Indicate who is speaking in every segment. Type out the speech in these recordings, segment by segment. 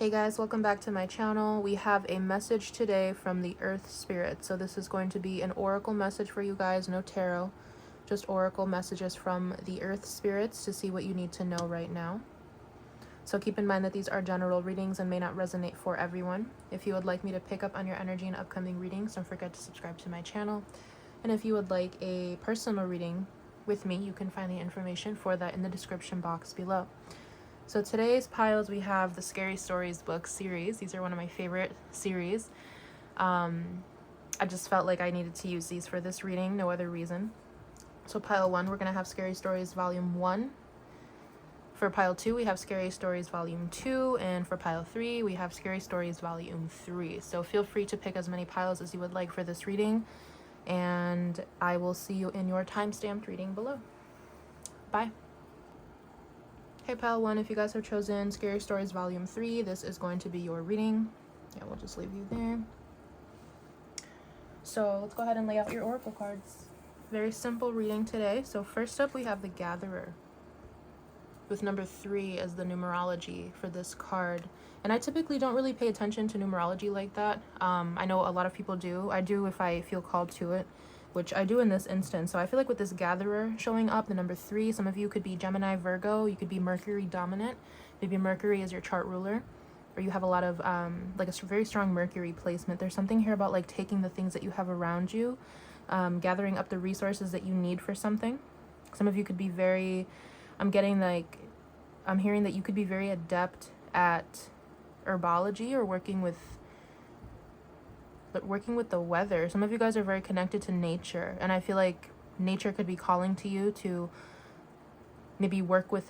Speaker 1: Hey guys, welcome back to my channel. We have a message today from the Earth Spirit. So this is going to be an oracle message for you guys, no tarot, just oracle messages from the Earth Spirits to see what you need to know right now. So keep in mind that these are general readings and may not resonate for everyone. If you would like me to pick up on your energy in upcoming readings, don't forget to subscribe to my channel. And if you would like a personal reading with me, you can find the information for that in the description box below. So today's piles, we have the Scary Stories book series. These are one of my favorite series. I just felt like I needed to use these for this reading, no other reason. So pile 1, we're going to have Scary Stories Volume 1. For pile 2, we have Scary Stories Volume 2. And for pile 3, we have Scary Stories Volume 3. So feel free to pick as many piles as you would like for this reading. And I will see you in your time-stamped reading below. Bye. Hey pile 1, if you guys have chosen Scary Stories Volume 3, this is going to be your reading. Yeah, we'll just leave you there. So let's go ahead and lay out your oracle cards. Very simple reading today. So first up, we have the Gatherer, with number 3 as the numerology for this card. And I typically don't really pay attention to numerology like that. I know a lot of people do. I do if I feel called to it, which I do in this instance. So I feel like with this Gatherer showing up, the number 3, some of you could be Gemini, Virgo, you could be Mercury dominant. Maybe Mercury is your chart ruler, or you have a lot of like a very strong Mercury placement. There's something here about like taking the things that you have around you, gathering up the resources that you need for something. Some of you could be very, I'm hearing that you could be very adept at herbology or working with the weather. Some of you guys are very connected to nature, and I feel like nature could be calling to you to maybe work with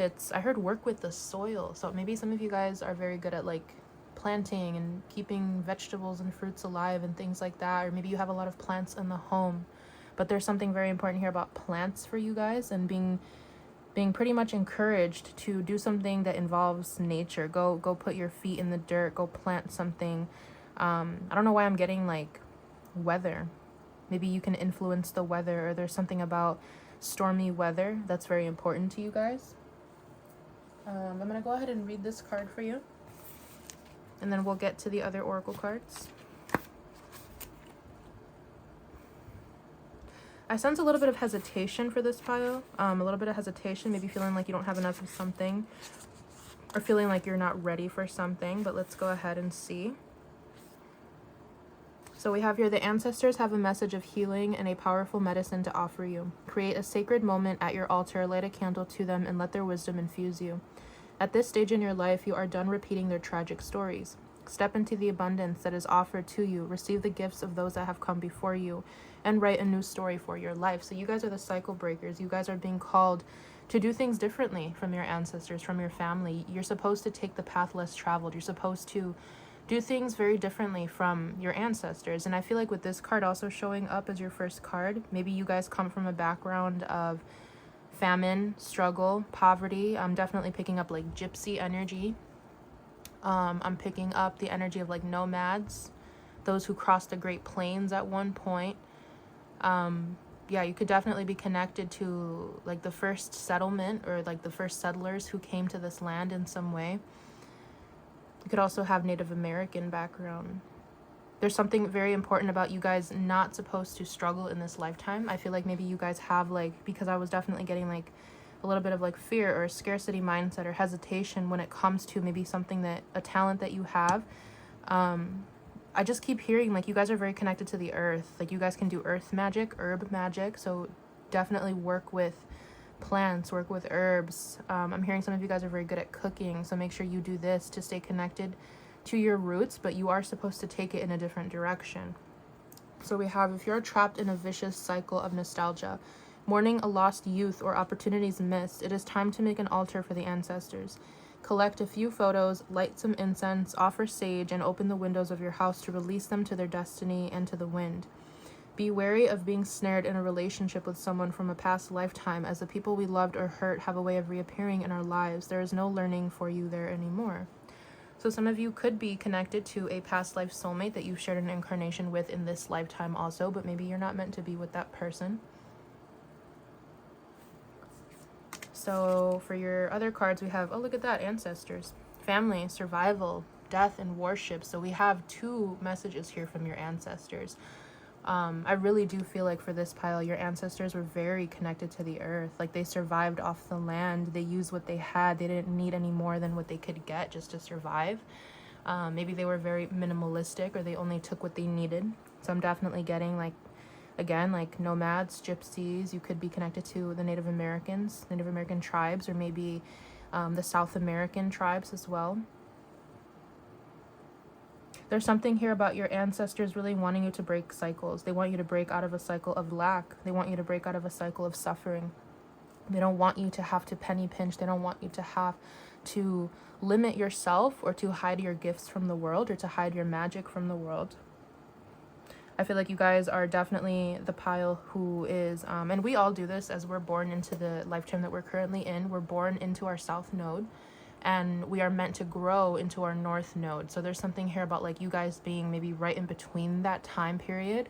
Speaker 1: work with the soil. So maybe some of you guys are very good at like planting and keeping vegetables and fruits alive and things like that, or maybe you have a lot of plants in the home. But there's something very important here about plants for you guys, and being pretty much encouraged to do something that involves nature. Go put your feet in the dirt, go plant something. I don't know why I'm getting like weather. Maybe you can influence the weather, or there's something about stormy weather that's very important to you guys. I'm going to go ahead and read this card for you, and then we'll get to the other oracle cards. I sense a little bit of hesitation for this pile, a little bit of hesitation, maybe feeling like you don't have enough of something, or feeling like you're not ready for something, but let's go ahead and see. So we have here, the ancestors have a message of healing and a powerful medicine to offer you. Create a sacred moment at your altar, light a candle to them, and let their wisdom infuse you. At this stage in your life, you are done repeating their tragic stories. Step into the abundance that is offered to you, receive the gifts of those that have come before you, and write a new story for your life. So you guys are the cycle breakers. You guys are being called to do things differently from your ancestors, from your family. You're supposed to take the path less traveled. You're supposed to do things very differently from your ancestors. And I feel like with this card also showing up as your first card, maybe you guys come from a background of famine, struggle, poverty. I'm definitely picking up like gypsy energy. I'm picking up the energy of like nomads, those who crossed the Great Plains at one point. Yeah, you could definitely be connected to like the first settlement, or like the first settlers who came to this land in some way. You could also have Native American background. There's something very important about you guys not supposed to struggle in this lifetime. I feel like maybe you guys have like, because I was definitely getting like a little bit of like fear or a scarcity mindset or hesitation when it comes to maybe something that, a talent that you have. I just keep hearing like you guys are very connected to the earth. Like you guys can do earth magic, herb magic. So definitely work with plants, work with herbs. I'm hearing some of you guys are very good at cooking, so make sure you do this to stay connected to your roots, but you are supposed to take it in a different direction. So we have, if you're trapped in a vicious cycle of nostalgia, mourning a lost youth or opportunities missed, it is time to make an altar for the ancestors. Collect a few photos, light some incense, offer sage, and open the windows of your house to release them to their destiny and to the wind. Be wary of being snared in a relationship with someone from a past lifetime, as the people we loved or hurt have a way of reappearing in our lives. There is no learning for you there anymore. So some of you could be connected to a past life soulmate that you've shared an incarnation with in this lifetime also, but maybe you're not meant to be with that person. So for your other cards, we have, oh, look at that, ancestors, family, survival, death and worship. So we have two messages here from your ancestors. I really do feel like for this pile, your ancestors were very connected to the earth. Like they survived off the land. They used what they had. They didn't need any more than what they could get just to survive. Maybe they were very minimalistic, or they only took what they needed. So I'm definitely getting like, again, like nomads, gypsies. You could be connected to the Native Americans, Native American tribes, or maybe the South American tribes as well. There's something here about your ancestors really wanting you to break cycles. They want you to break out of a cycle of lack. They want you to break out of a cycle of suffering. They don't want you to have to penny pinch. They don't want you to have to limit yourself, or to hide your gifts from the world, or to hide your magic from the world. I feel like you guys are definitely the pile who is, and we all do this as we're born into the lifetime that we're currently in. We're born into our south node, and we are meant to grow into our north node. So there's something here about like you guys being maybe right in between that time period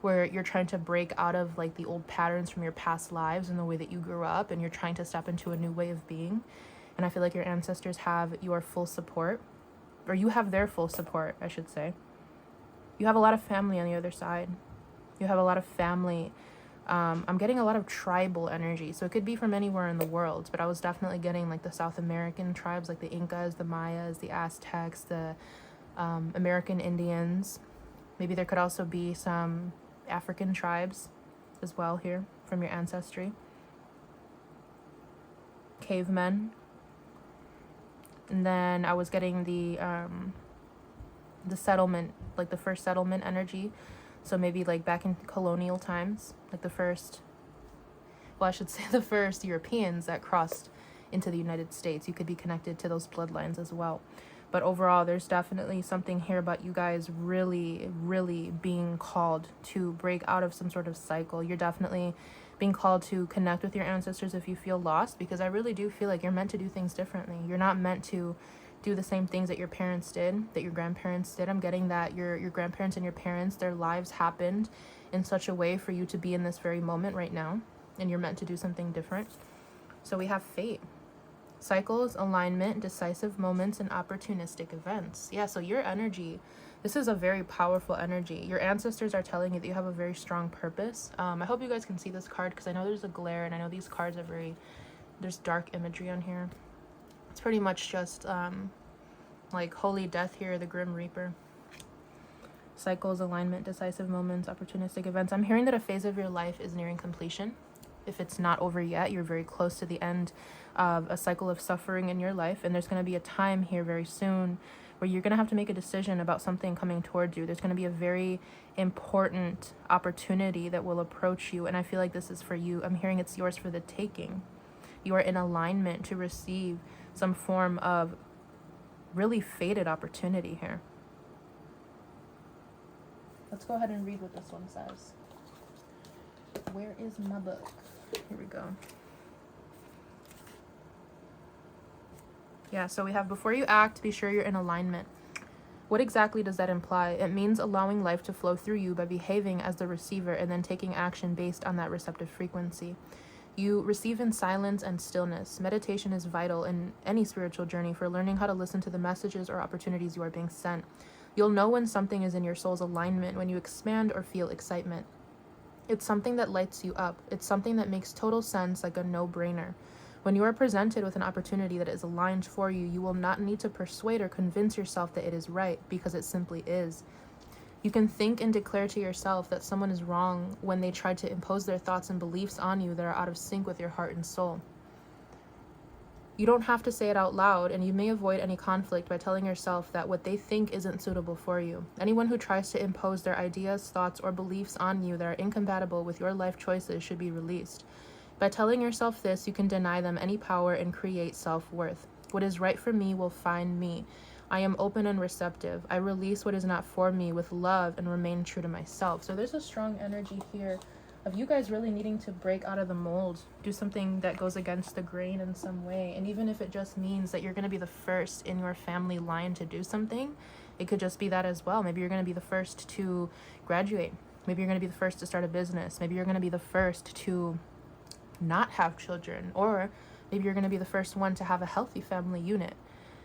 Speaker 1: where you're trying to break out of like the old patterns from your past lives and the way that you grew up, and you're trying to step into a new way of being. And I feel like your ancestors have your full support, or you have their full support, I should say. You have a lot of family on the other side. You have a lot of family. I'm getting a lot of tribal energy. So it could be from anywhere in the world, but I was definitely getting like the South American tribes, like the Incas, the Mayas, the Aztecs, the American Indians. Maybe there could also be some African tribes as well here from your ancestry. Cavemen. And then I was getting the settlement, like the first settlement energy. So maybe like back in colonial times, like the first Europeans that crossed into the United States. You could be connected to those bloodlines as well. But overall, there's definitely something here about you guys really, really being called to break out of some sort of cycle. You're definitely being called to connect with your ancestors if you feel lost, because I really do feel like you're meant to do things differently. You're not meant to do the same things that your parents did, that your grandparents did. I'm getting that your grandparents and your parents, their lives happened in such a way for you to be in this very moment right now, and you're meant to do something different. So we have fate. Cycles, alignment, decisive moments, and opportunistic events. Yeah, so your energy, this is a very powerful energy. Your ancestors are telling you that you have a very strong purpose. I hope you guys can see this card, because I know there's a glare, and I know these cards are there's dark imagery on here. It's pretty much just like holy death here, the Grim Reaper. Cycles, alignment, decisive moments, opportunistic events. I'm hearing that a phase of your life is nearing completion. If it's not over yet, you're very close to the end of a cycle of suffering in your life. And there's going to be a time here very soon where you're going to have to make a decision about something coming towards you. There's going to be a very important opportunity that will approach you. And I feel like this is for you. I'm hearing it's yours for the taking. You are in alignment to receive some form of really fated opportunity here. Let's go ahead and read what this one says. Where is my book? Here we go. Yeah, so we have, before you act, be sure you're in alignment. What exactly does that imply? It means allowing life to flow through you by behaving as the receiver and then taking action based on that receptive frequency. You receive in silence and stillness. Meditation is vital in any spiritual journey for learning how to listen to the messages or opportunities you are being sent. You'll know when something is in your soul's alignment when you expand or feel excitement. It's something that lights you up. It's something that makes total sense, like a no-brainer. When you are presented with an opportunity that is aligned for you, you will not need to persuade or convince yourself that it is right, because it simply is. You can think and declare to yourself that someone is wrong when they try to impose their thoughts and beliefs on you that are out of sync with your heart and soul. You don't have to say it out loud, and you may avoid any conflict by telling yourself that what they think isn't suitable for you. Anyone who tries to impose their ideas, thoughts, or beliefs on you that are incompatible with your life choices should be released. By telling yourself this, you can deny them any power and create self-worth. What is right for me will find me. I am open and receptive. I release what is not for me with love and remain true to myself. So there's a strong energy here of you guys really needing to break out of the mold, do something that goes against the grain in some way. And even if it just means that you're going to be the first in your family line to do something, it could just be that as well. Maybe you're going to be the first to graduate. Maybe you're going to be the first to start a business. Maybe you're going to be the first to not have children, or maybe you're going to be the first one to have a healthy family unit.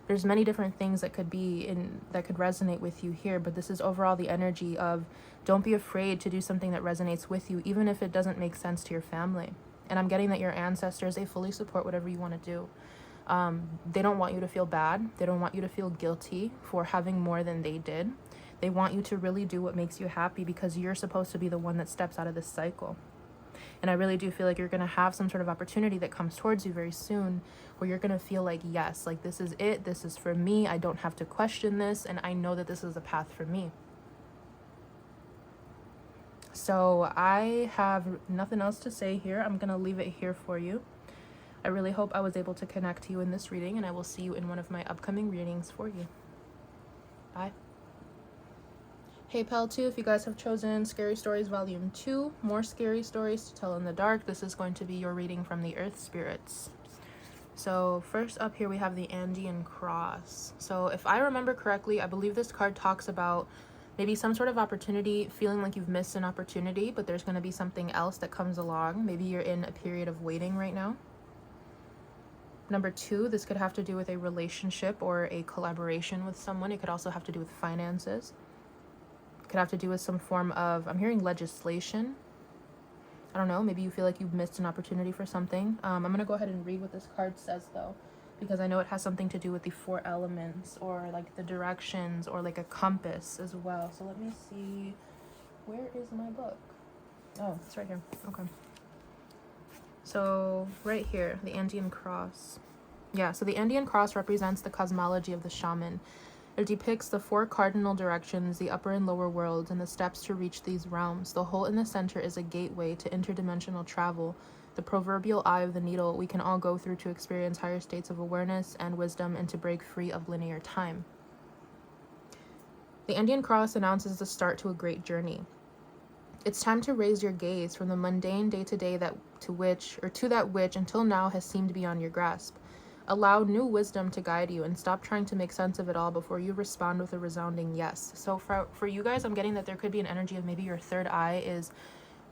Speaker 1: There's many different things that could be that could resonate with you here, but this is overall the energy of don't be afraid to do something that resonates with you, even if it doesn't make sense to your family. And I'm getting that your ancestors, they fully support whatever you want to do. They don't want you to feel bad. They don't want you to feel guilty for having more than they did. They want you to really do what makes you happy, because you're supposed to be the one that steps out of this cycle. And I really do feel like you're going to have some sort of opportunity that comes towards you very soon, where you're going to feel like, yes, like this is it. This is for me. I don't have to question this. And I know that this is a path for me. So I have nothing else to say here. I'm going to leave it here for you. I really hope I was able to connect to you in this reading, and I will see you in one of my upcoming readings for you. Bye. Hey Pal 2, if you guys have chosen Scary Stories Volume 2, more scary stories to tell in the dark, this is going to be your reading from the Earth Spirits. So first up here we have the Andean Cross. So if I remember correctly, I believe this card talks about maybe some sort of opportunity, feeling like you've missed an opportunity, but there's going to be something else that comes along. Maybe you're in a period of waiting right now. Number 2, this could have to do with a relationship or a collaboration with someone. It could also have to do with finances. Could have to do with some form of, I'm hearing legislation. I don't know, maybe you feel like you've missed an opportunity for something. I'm going to go ahead and read what this card says though, because I know it has something to do with the 4 elements, or like the directions, or like a compass as well. So let me see, where is my book? Oh, it's right here. Okay. So right here, the Andean Cross. Yeah, so the Andean Cross represents the cosmology of the shaman. It depicts the 4 cardinal directions, the upper and lower worlds, and the steps to reach these realms. The hole in the center is a gateway to interdimensional travel, the proverbial eye of the needle we can all go through to experience higher states of awareness and wisdom, and to break free of linear time. The Andean Cross announces the start to a great journey. It's time to raise your gaze from the mundane day-to-day to that which until now has seemed beyond your grasp. Allow new wisdom to guide you, and stop trying to make sense of it all before you respond with a resounding yes. So for you guys, I'm getting that there could be an energy of maybe your third eye is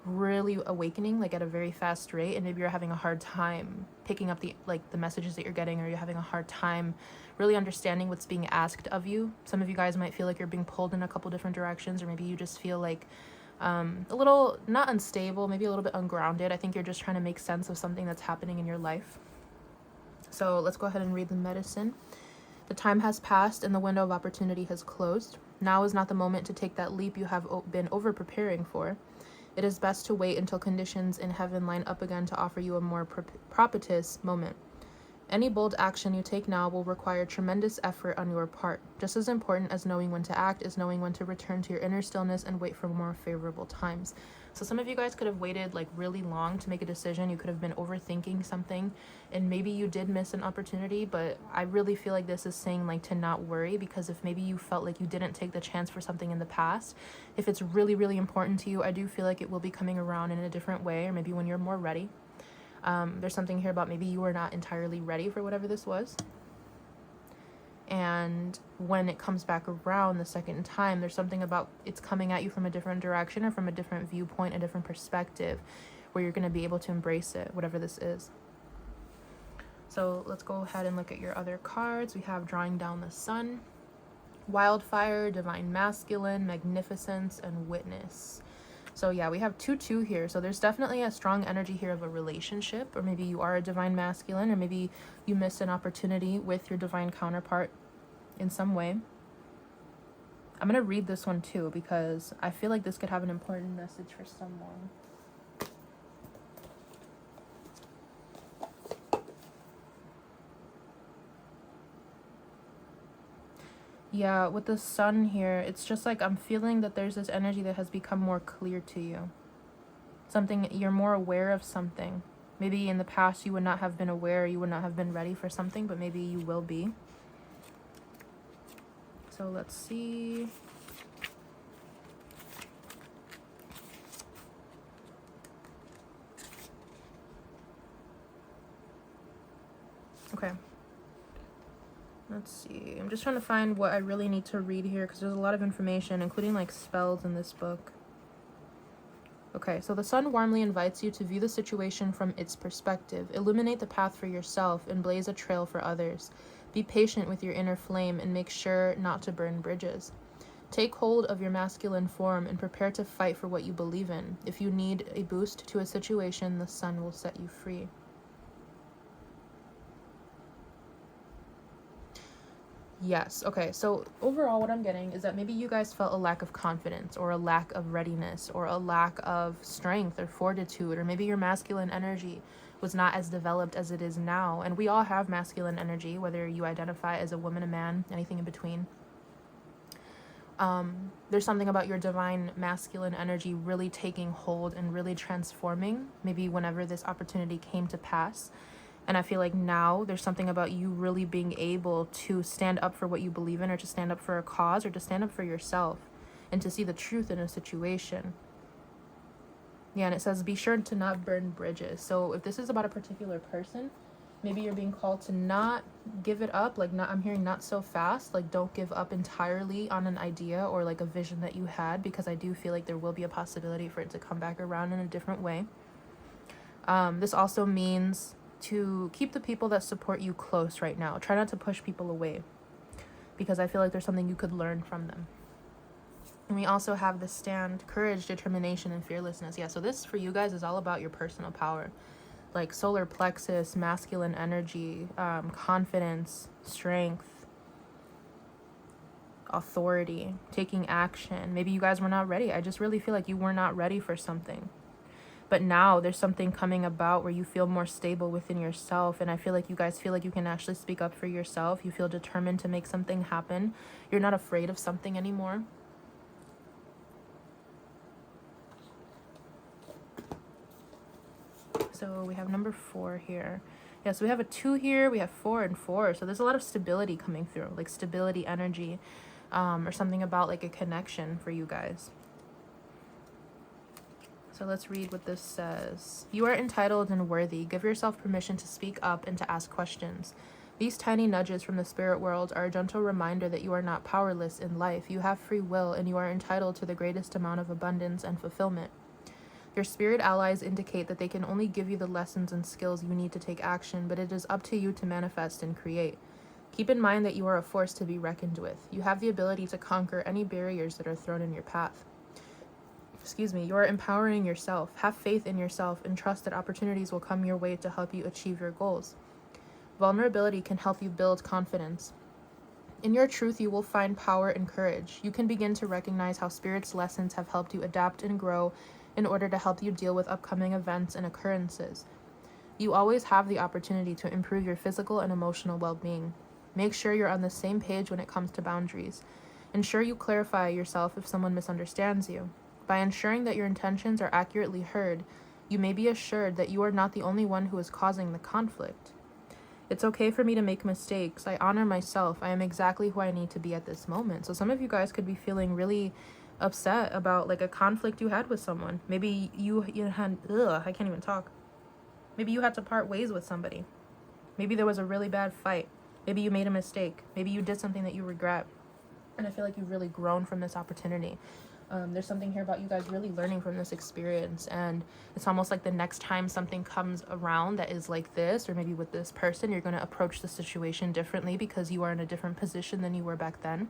Speaker 1: really awakening, like at a very fast rate, and maybe you're having a hard time picking up the messages that you're getting, or you're having a hard time really understanding what's being asked of you. Some of you guys might feel like you're being pulled in a couple different directions, or maybe you just feel like a little, not unstable, maybe a little bit ungrounded. I think you're just trying to make sense of something that's happening in your life. So let's go ahead and read the medicine. The time has passed and the window of opportunity has closed. Now is not the moment to take that leap you have been over-preparing for. It is best to wait until conditions in heaven line up again to offer you a more propitious moment. Any bold action you take now will require tremendous effort on your part. Just as important as knowing when to act is knowing when to return to your inner stillness and wait for more favorable times. So some of you guys could have waited like really long to make a decision. You could have been overthinking something, and maybe you did miss an opportunity, but I really feel like this is saying like to not worry, because if maybe you felt like you didn't take the chance for something in the past, if it's really, really important to you, I do feel like it will be coming around in a different way, or maybe when you're more ready. There's something here about maybe you were not entirely ready for whatever this was. And when it comes back around the second time, there's something about it's coming at you from a different direction, or from a different viewpoint, a different perspective, where you're going to be able to embrace it, whatever this is. So let's go ahead and look at your other cards. We have Drawing Down the Sun, Wildfire, Divine Masculine, Magnificence, and Witness. So yeah, we have 2-2 here. So there's definitely a strong energy here of a relationship, or maybe you are a divine masculine, or maybe you missed an opportunity with your divine counterpart in some way. I'm going to read this one too, because I feel like this could have an important message for someone. Yeah, with the sun here, it's just like I'm feeling that there's this energy that has become more clear to you. Something, you're more aware of something. Maybe in the past you would not have been aware, you would not have been ready for something, but maybe you will be. So let's see. Okay. Let's see. I'm just trying to find what I really need to read here, because there's a lot of information, including like spells in this book. Okay, so the sun warmly invites you to view the situation from its perspective. Illuminate the path for yourself and blaze a trail for others. Be patient with your inner flame and make sure not to burn bridges. Take hold of your masculine form and prepare to fight for what you believe in. If you need a boost to a situation, the sun will set you free. Yes. Okay. So overall, what I'm getting is that maybe you guys felt a lack of confidence or a lack of readiness or a lack of strength or fortitude, or maybe your masculine energy was not as developed as it is now. And we all have masculine energy, whether you identify as a woman, a man, anything in between. There's something about your divine masculine energy really taking hold and really transforming, maybe whenever this opportunity came to pass. And I feel like now there's something about you really being able to stand up for what you believe in, or to stand up for a cause, or to stand up for yourself, and to see the truth in a situation. Yeah, and it says, be sure to not burn bridges. So if this is about a particular person, maybe you're being called to not give it up. Like, not, I'm hearing not so fast. Like, don't give up entirely on an idea or like a vision that you had, because I do feel like there will be a possibility for it to come back around in a different way. This also means to keep the people that support you close right now. Try not to push people away, because I feel like there's something you could learn from them. And we also have the stand, courage, determination, and fearlessness. Yeah, so this for you guys is all about your personal power, like solar plexus, masculine energy, confidence, strength, authority, taking action. Maybe you guys were not ready. I just really feel like you were not ready for something. But now there's something coming about where you feel more stable within yourself. And I feel like you guys feel like you can actually speak up for yourself. You feel determined to make something happen. You're not afraid of something anymore. So we have number 4 here. Yeah, so we have a 2 here. We have 4 and 4. So there's a lot of stability coming through, like stability energy, or something about like a connection for you guys. So let's read what this says. You are entitled and worthy. Give yourself permission to speak up and to ask questions. These tiny nudges from the spirit world are a gentle reminder that you are not powerless in life. You have free will, and you are entitled to the greatest amount of abundance and fulfillment. Your spirit allies indicate that they can only give you the lessons and skills you need to take action, but it is up to you to manifest and create. Keep in mind that you are a force to be reckoned with. You have the ability to conquer any barriers that are thrown in your path. You are empowering yourself. Have faith in yourself and trust that opportunities will come your way to help you achieve your goals. Vulnerability can help you build confidence. In your truth, you will find power and courage. You can begin to recognize how Spirit's lessons have helped you adapt and grow in order to help you deal with upcoming events and occurrences. You always have the opportunity to improve your physical and emotional well-being. Make sure you're on the same page when it comes to boundaries. Ensure you clarify yourself if someone misunderstands you. By ensuring that your intentions are accurately heard, you may be assured that you are not the only one who is causing the conflict. It's okay for me to make mistakes. I honor myself. I am exactly who I need to be at this moment. So some of you guys could be feeling really upset about like a conflict you had with someone. Maybe you had, I can't even talk. Maybe you had to part ways with somebody. Maybe there was a really bad fight. Maybe you made a mistake. Maybe you did something that you regret. And I feel like you've really grown from this opportunity. There's something here about you guys really learning from this experience, and it's almost like the next time something comes around that is like this, or maybe with this person, you're going to approach the situation differently because you are in a different position than you were back then,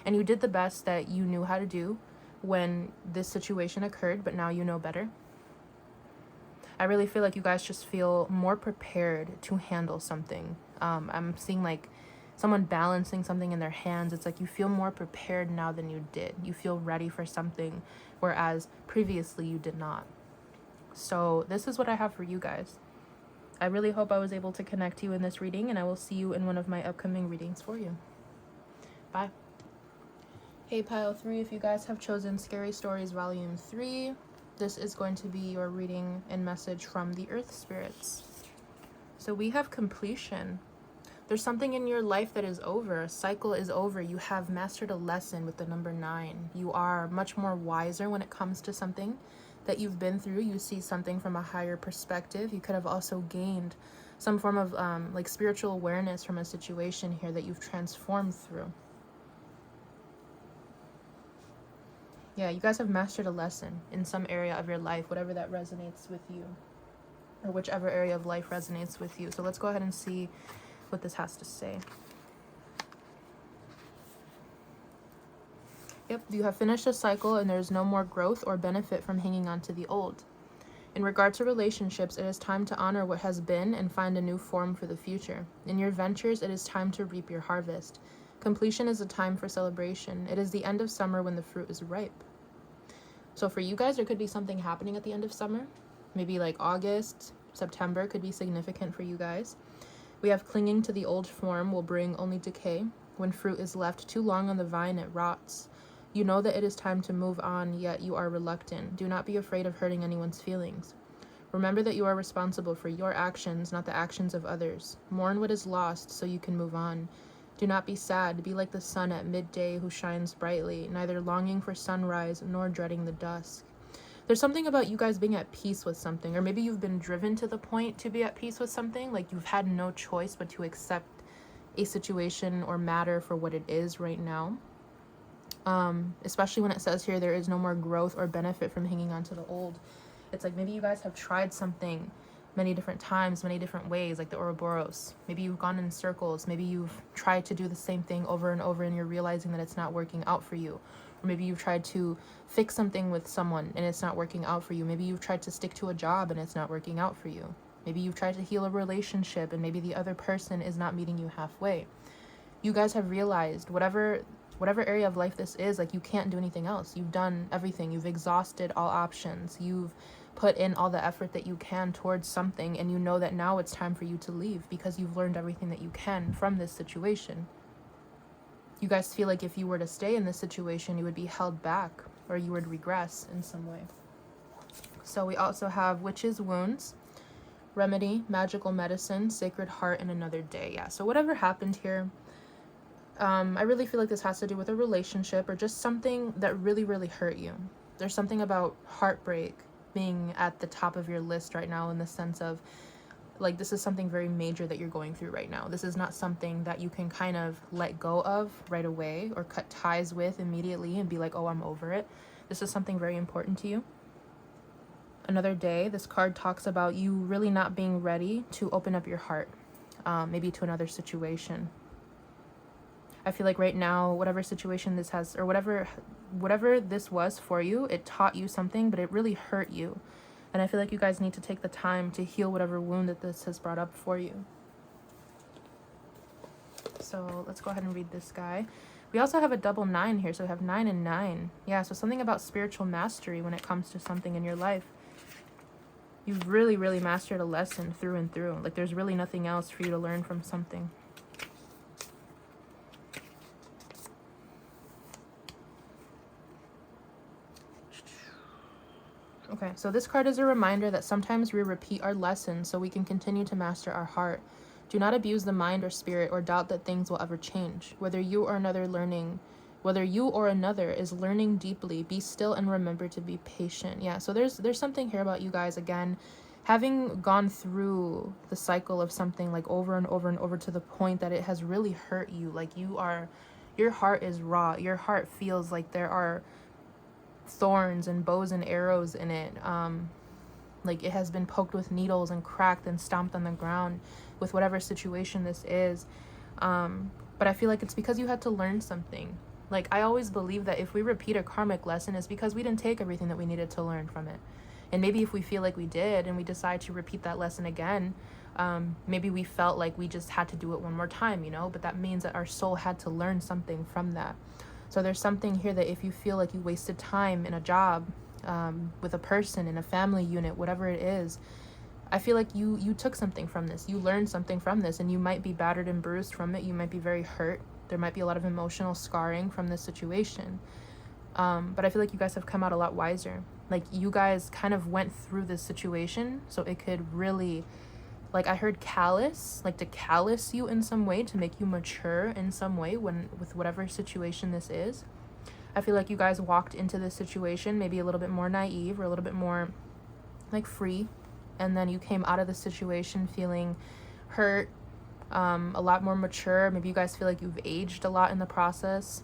Speaker 1: and you did the best that you knew how to do when this situation occurred, but now you know better. I really feel like you guys just feel more prepared to handle something. I'm seeing like someone balancing something in their hands. It's like you feel more prepared now than you did. You feel ready for something, whereas previously you did not. So this is what I have for you guys. I really hope I was able to connect you in this reading, and I will see you in one of my upcoming readings for you. Bye. Hey, Pile 3, if you guys have chosen Scary Stories Volume 3, this is going to be your reading and message from the Earth Spirits. So we have completion. There's something in your life that is over. A cycle is over. You have mastered a lesson with the number 9. You are much more wiser when it comes to something that you've been through. You see something from a higher perspective. You could have also gained some form of like spiritual awareness from a situation here that you've transformed through. Yeah, you guys have mastered a lesson in some area of your life, whatever that resonates with you, or whichever area of life resonates with you. So let's go ahead and see what this has to say. Yep, you have finished a cycle and there is no more growth or benefit from hanging on to the old. In regard to relationships, it is time to honor what has been and find a new form for the future. In your ventures, it is time to reap your harvest. Completion is a time for celebration. It is the end of summer when the fruit is ripe. So for you guys, there could be something happening at the end of summer. Maybe like August, September could be significant for you guys. We have clinging to the old form will bring only decay. When fruit is left too long on the vine, it rots. You know that it is time to move on, yet you are reluctant. Do not be afraid of hurting anyone's feelings. Remember that you are responsible for your actions, not the actions of others. Mourn what is lost so you can move on. Do not be sad. Be like the sun at midday who shines brightly, neither longing for sunrise nor dreading the dusk. There's something about you guys being at peace with something, or maybe you've been driven to the point to be at peace with something, like you've had no choice but to accept a situation or matter for what it is right now. Especially when it says here there is no more growth or benefit from hanging on to the old. It's like maybe you guys have tried something many different times, many different ways, like the Ouroboros. Maybe you've gone in circles. Maybe you've tried to do the same thing over and over and you're realizing that it's not working out for you. Or maybe you've tried to fix something with someone and it's not working out for you. Maybe you've tried to stick to a job and it's not working out for you. Maybe you've tried to heal a relationship and maybe the other person is not meeting you halfway. You guys have realized whatever area of life this is, like you can't do anything else. You've done everything. You've exhausted all options. You've put in all the effort that you can towards something, and you know that now it's time for you to leave because you've learned everything that you can from this situation. You guys feel like if you were to stay in this situation, you would be held back or you would regress in some way. So we also have witches' wounds, remedy, magical medicine, sacred heart, and another day. Yeah, so whatever happened here, I really feel like this has to do with a relationship or just something that really, really hurt you. There's something about heartbreak being at the top of your list right now, in the sense of like this is something very major that you're going through right now. This is not something that you can kind of let go of right away or cut ties with immediately and be like, oh, I'm over it. This is something very important to you. Another day, this card talks about you really not being ready to open up your heart, maybe to another situation. I feel like right now, whatever situation this has, or whatever this was for you, it taught you something, but it really hurt you. And I feel like you guys need to take the time to heal whatever wound that this has brought up for you. So let's go ahead and read this guy. We also have a double 9 here, so we have 9 and 9. Yeah, so something about spiritual mastery when it comes to something in your life. You've really, really mastered a lesson through and through. Like there's really nothing else for you to learn from something. Okay, so this card is a reminder that sometimes we repeat our lessons so we can continue to master our heart. Do not abuse the mind or spirit or doubt that things will ever change. Whether you or another is learning deeply, be still and remember to be patient. Yeah, so there's something here about you guys, again, having gone through the cycle of something like over and over and over to the point that it has really hurt you. Like your heart is raw. Your heart feels like there are thorns and bows and arrows in it. Like it has been poked with needles and cracked and stomped on the ground with whatever situation this is. But I feel like it's because you had to learn something. Like I always believe that if we repeat a karmic lesson, it's because we didn't take everything that we needed to learn from it. And maybe if we feel like we did and we decide to repeat that lesson again, maybe we felt like we just had to do it one more time, but that means that our soul had to learn something from that. So there's something here that if you feel like you wasted time in a job, with a person, in a family unit, whatever it is, I feel like you took something from this. You learned something from this, and you might be battered and bruised from it. You might be very hurt. There might be a lot of emotional scarring from this situation. But I feel like you guys have come out a lot wiser. Like you guys kind of went through this situation so it could really, like I heard callous, like to callous you in some way, to make you mature in some way with whatever situation this is. I feel like you guys walked into this situation maybe a little bit more naive or a little bit more like free. And then you came out of the situation feeling hurt, a lot more mature. Maybe you guys feel like you've aged a lot in the process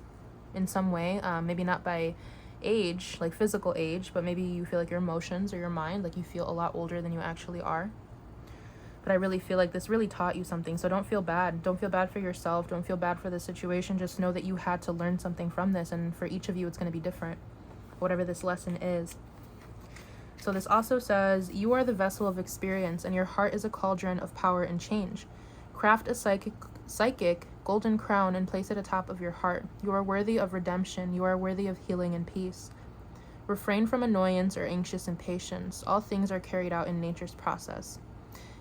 Speaker 1: in some way. Maybe not by age, like physical age, but maybe you feel like your emotions or your mind, like you feel a lot older than you actually are. But I really feel like this really taught you something. So don't feel bad. Don't feel bad for yourself. Don't feel bad for the situation. Just know that you had to learn something from this. And for each of you, it's going to be different, whatever this lesson is. So this also says, you are the vessel of experience and your heart is a cauldron of power and change. Craft a psychic golden crown and place it atop of your heart. You are worthy of redemption. You are worthy of healing and peace. Refrain from annoyance or anxious impatience. All things are carried out in nature's process.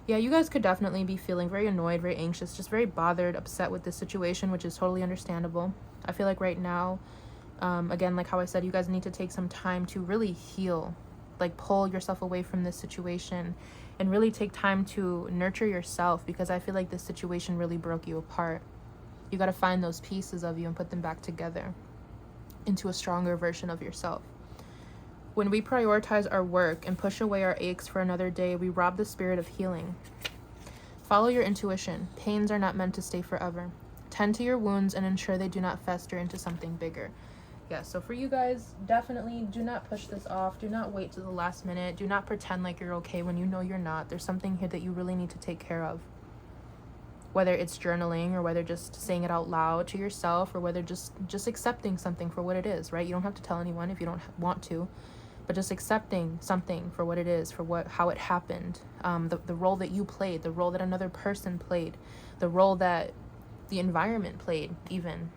Speaker 1: Yeah, you guys could definitely be feeling very annoyed, very anxious, just very bothered, upset with this situation, which is totally understandable. I feel like right now, again, like how I said, you guys need to take some time to really heal, like pull yourself away from this situation and really take time to nurture yourself, because I feel like this situation really broke you apart. You got to find those pieces of you and put them back together into a stronger version of yourself. When we prioritize our work and push away our aches for another day, we rob the spirit of healing. Follow your intuition. Pains are not meant to stay forever. Tend to your wounds and ensure they do not fester into something bigger. Yeah, so for you guys, definitely do not push this off. Do not wait to the last minute. Do not pretend like you're okay when you know you're not. There's something here that you really need to take care of. Whether it's journaling or whether just saying it out loud to yourself, or whether just accepting something for what it is, right? You don't have to tell anyone if you don't want to. But just accepting something for what it is, for how it happened, the role that you played, the role that another person played, the role that the environment played even.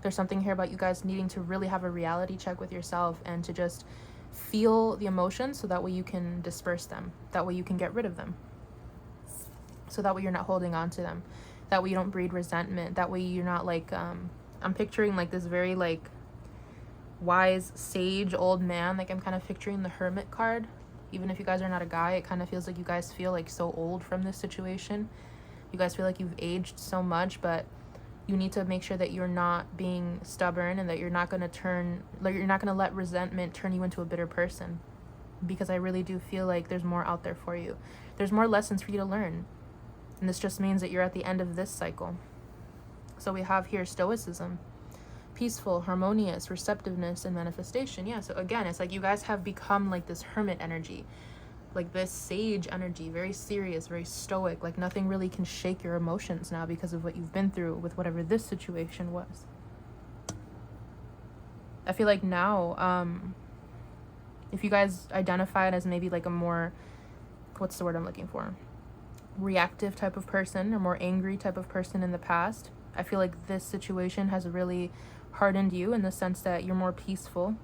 Speaker 1: There's something here about you guys needing to really have a reality check with yourself and to just feel the emotions so that way you can disperse them. That way you can get rid of them. So that way you're not holding on to them. That way you don't breed resentment. That way you're not like, I'm picturing like this very like wise sage old man. Like I'm kind of picturing the Hermit card. Even if you guys are not a guy, it kind of feels like you guys feel like so old from this situation. You guys feel like you've aged so much, but you need to make sure that you're not being stubborn and that you're not going to let resentment turn you into a bitter person, because I really do feel like there's more out there for you. There's more lessons for you to learn, and this just means that you're at the end of this cycle. So we have here stoicism, peaceful, harmonious, receptiveness, and manifestation. Yeah, so again, it's like you guys have become like this hermit energy, like this sage energy, very serious, very stoic, like nothing really can shake your emotions now because of what you've been through with whatever this situation was. I feel like now, if you guys identify it as maybe like a more, what's the word I'm looking for? Reactive type of person or more angry type of person in the past, I feel like this situation has really hardened you in the sense that you're more peaceful,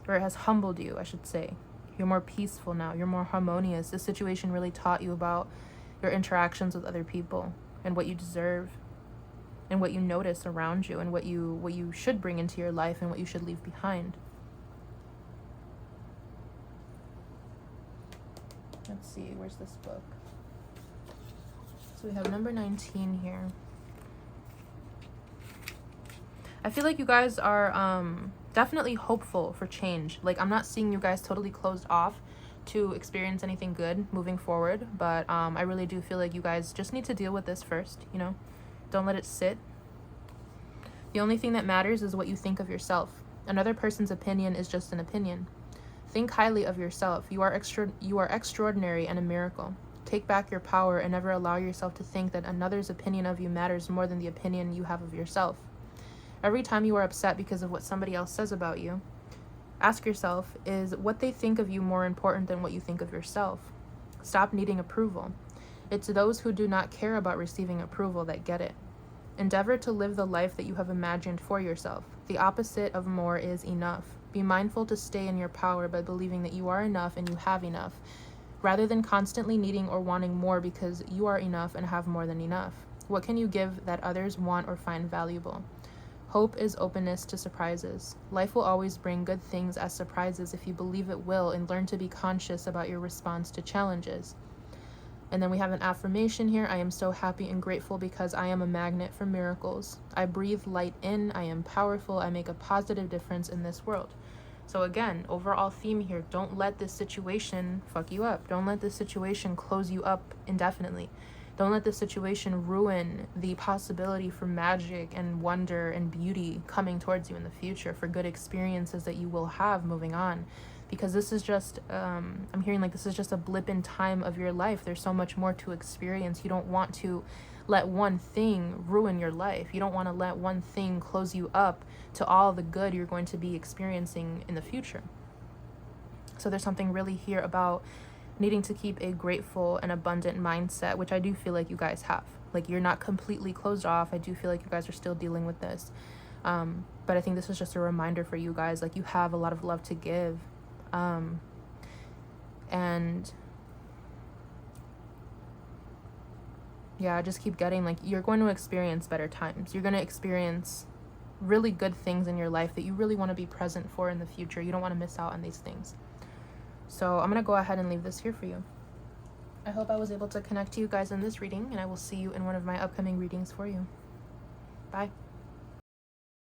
Speaker 1: or it has humbled you, I should say. You're more peaceful now. You're more harmonious. This situation really taught you about your interactions with other people and what you deserve and what you notice around you and what you should bring into your life and what you should leave behind. Let's see, where's this book? So we have number 19 here. I feel like you guys are definitely hopeful for change. Like I'm not seeing you guys totally closed off to experience anything good moving forward, but I really do feel like you guys just need to deal with this first, you know? Don't let it sit. The only thing that matters is what you think of yourself. Another person's opinion is just an opinion. Think highly of yourself. You are extraordinary and a miracle. Take back your power and never allow yourself to think that another's opinion of you matters more than the opinion you have of yourself. Every time you are upset because of what somebody else says about you, ask yourself, is what they think of you more important than what you think of yourself? Stop needing approval. It's those who do not care about receiving approval that get it. Endeavor to live the life that you have imagined for yourself. The opposite of more is enough. Be mindful to stay in your power by believing that you are enough and you have enough, rather than constantly needing or wanting more because you are enough and have more than enough. What can you give that others want or find valuable? Hope is openness to surprises. Life will always bring good things as surprises if you believe it will and learn to be conscious about your response to challenges. And then we have an affirmation here. I am so happy and grateful because I am a magnet for miracles. I breathe light in. I am powerful. I make a positive difference in this world. So again, overall theme here, don't let this situation fuck you up. Don't let this situation close you up indefinitely. Don't let this situation ruin the possibility for magic and wonder and beauty coming towards you in the future, for good experiences that you will have moving on. because this is just, I'm hearing like this is just a blip in time of your life. There's so much more to experience. You don't want to let one thing ruin your life. You don't want to let one thing close you up to all the good you're going to be experiencing in the future. So there's something really here about needing to keep a grateful and abundant mindset, which I do feel like you guys have. Like, you're not completely closed off. I do feel like you guys are still dealing with this. But I think this is just a reminder for you guys, like, you have a lot of love to give. And yeah, just keep getting, like, you're going to experience better times. You're going to experience really good things in your life that you really want to be present for in the future. You don't want to miss out on these things. So I'm going to go ahead and leave this here for you. I hope I was able to connect to you guys in this reading, and I will see you in one of my upcoming readings for you. Bye.